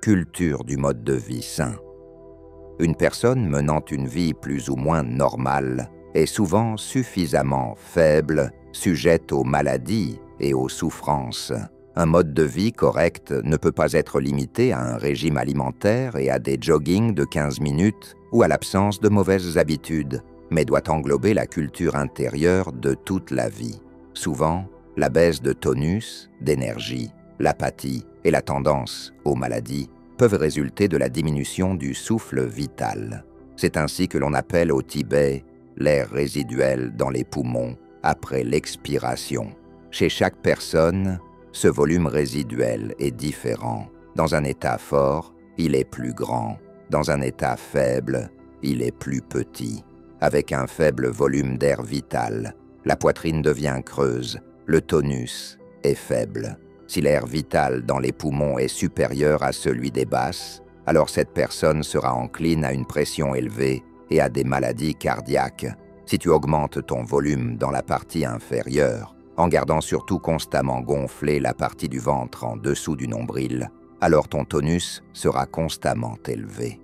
culture du mode de vie sain. Une personne menant une vie plus ou moins normale est souvent suffisamment faible, sujette aux maladies et aux souffrances. Un mode de vie correct ne peut pas être limité à un régime alimentaire et à des joggings de 15 minutes ou à l'absence de mauvaises habitudes, mais doit englober la culture intérieure de toute la vie. Souvent, la baisse de tonus, d'énergie, l'apathie et la tendance aux maladies peuvent résulter de la diminution du souffle vital. C'est ainsi que l'on appelle au Tibet l'air résiduel dans les poumons après l'expiration. Chez chaque personne, ce volume résiduel est différent. Dans un état fort, il est plus grand. Dans un état faible, il est plus petit. Avec un faible volume d'air vital, la poitrine devient creuse, le tonus est faible. Si l'air vital dans les poumons est supérieur à celui des basses, alors cette personne sera encline à une pression élevée et à des maladies cardiaques. Si tu augmentes ton volume dans la partie inférieure, en gardant surtout constamment gonflé la partie du ventre en dessous du nombril, alors ton tonus sera constamment élevé.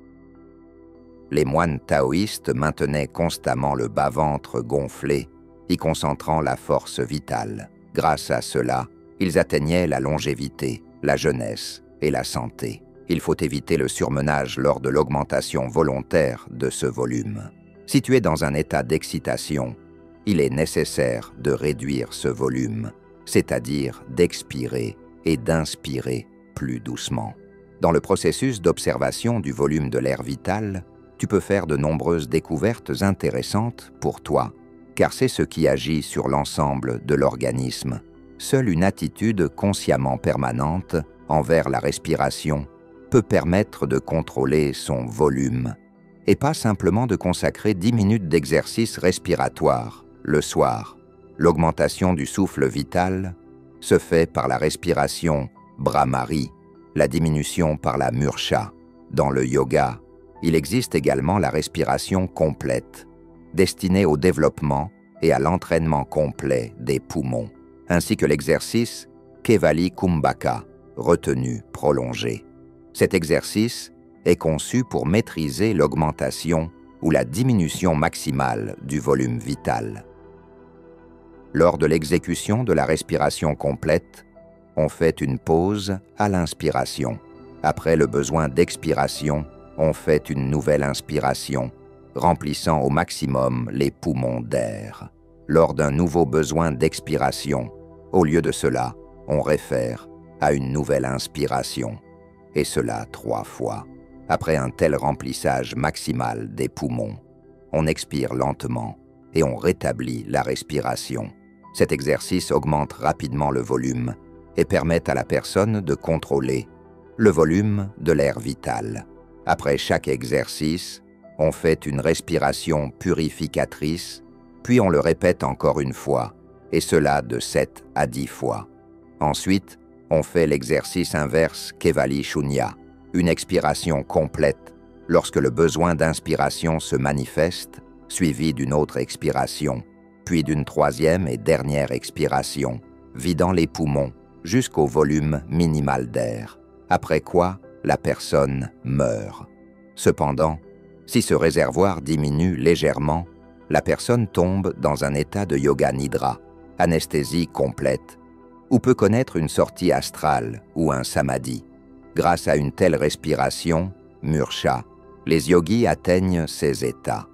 Les moines taoïstes maintenaient constamment le bas-ventre gonflé, y concentrant la force vitale. Grâce à cela, ils atteignaient la longévité, la jeunesse et la santé. Il faut éviter le surmenage lors de l'augmentation volontaire de ce volume. Si tu es dans un état d'excitation, il est nécessaire de réduire ce volume, c'est-à-dire d'expirer et d'inspirer plus doucement. Dans le processus d'observation du volume de l'air vital, tu peux faire de nombreuses découvertes intéressantes pour toi, car c'est ce qui agit sur l'ensemble de l'organisme. Seule une attitude consciemment permanente envers la respiration peut permettre de contrôler son volume, et pas simplement de consacrer 10 minutes d'exercice respiratoire le soir. L'augmentation du souffle vital se fait par la respiration Brahmari, la diminution par la Murcha. Dans le yoga, il existe également la respiration complète, destinée au développement et à l'entraînement complet des poumons, ainsi que l'exercice Kevali Kumbhaka, retenue prolongée. Cet exercice est conçu pour maîtriser l'augmentation ou la diminution maximale du volume vital. Lors de l'exécution de la respiration complète, on fait une pause à l'inspiration. Après le besoin d'expiration, on fait une nouvelle inspiration, remplissant au maximum les poumons d'air. Lors d'un nouveau besoin d'expiration, au lieu de cela, on réfère à une nouvelle inspiration, et cela 3 fois. Après un tel remplissage maximal des poumons, on expire lentement et on rétablit la respiration. Cet exercice augmente rapidement le volume et permet à la personne de contrôler le volume de l'air vital. Après chaque exercice, on fait une respiration purificatrice, puis on le répète encore une fois, et cela de 7 à 10 fois. Ensuite, on fait l'exercice inverse Kevali Shunya, une expiration complète lorsque le besoin d'inspiration se manifeste, suivi d'une autre expiration, puis d'une 3e et dernière expiration, vidant les poumons jusqu'au volume minimal d'air, après quoi la personne meurt. Cependant, si ce réservoir diminue légèrement, la personne tombe dans un état de yoga nidra, anesthésie complète, ou peut connaître une sortie astrale ou un samadhi. Grâce à une telle respiration, Murcha, les yogis atteignent ces états.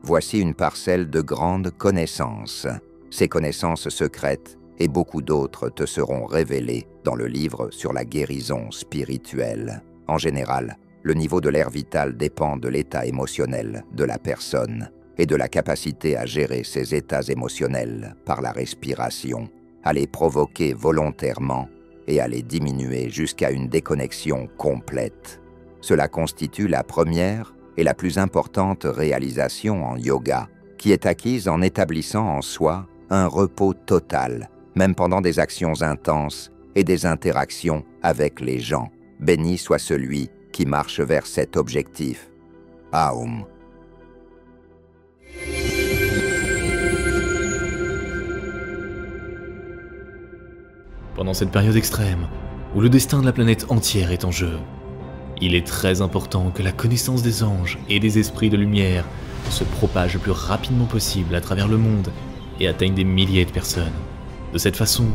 Voici une parcelle de grandes connaissances. Ces connaissances secrètes et beaucoup d'autres te seront révélées dans le livre sur la guérison spirituelle. En général, le niveau de l'air vital dépend de l'état émotionnel de la personne et de la capacité à gérer ces états émotionnels par la respiration, à les provoquer volontairement et à les diminuer jusqu'à une déconnexion complète. Cela constitue la première et la plus importante réalisation en yoga, qui est acquise en établissant en soi un repos total, même pendant des actions intenses et des interactions avec les gens. Béni soit celui qui marche vers cet objectif. Aum. Pendant cette période extrême, où le destin de la planète entière est en jeu, Il est très important que la connaissance des anges et des esprits de lumière se propage le plus rapidement possible à travers le monde et atteigne des milliers de personnes. De cette façon,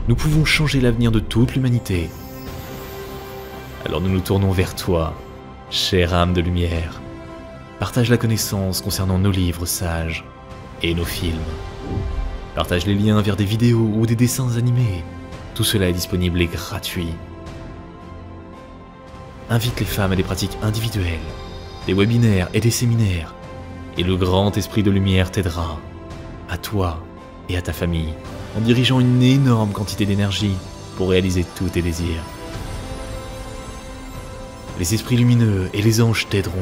nous pouvons changer l'avenir de toute l'humanité. Alors nous nous tournons vers toi, chère âme de lumière. Partage la connaissance concernant nos livres sages et nos films. Partage les liens vers des vidéos ou des dessins animés. Tout cela est disponible et gratuit. Invite les femmes à des pratiques individuelles, des webinaires et des séminaires. Et le grand esprit de lumière t'aidera, à toi et à ta famille, en dirigeant une énorme quantité d'énergie pour réaliser tous tes désirs. Les esprits lumineux et les anges t'aideront,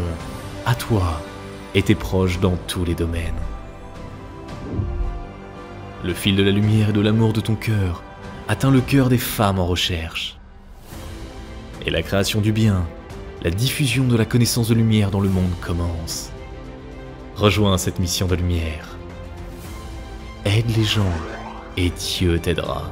à toi et tes proches dans tous les domaines. Le fil de la lumière et de l'amour de ton cœur atteint le cœur des femmes en recherche. Et la création du bien, la diffusion de la connaissance de lumière dans le monde commence. Rejoins cette mission de lumière. Aide les gens et Dieu t'aidera.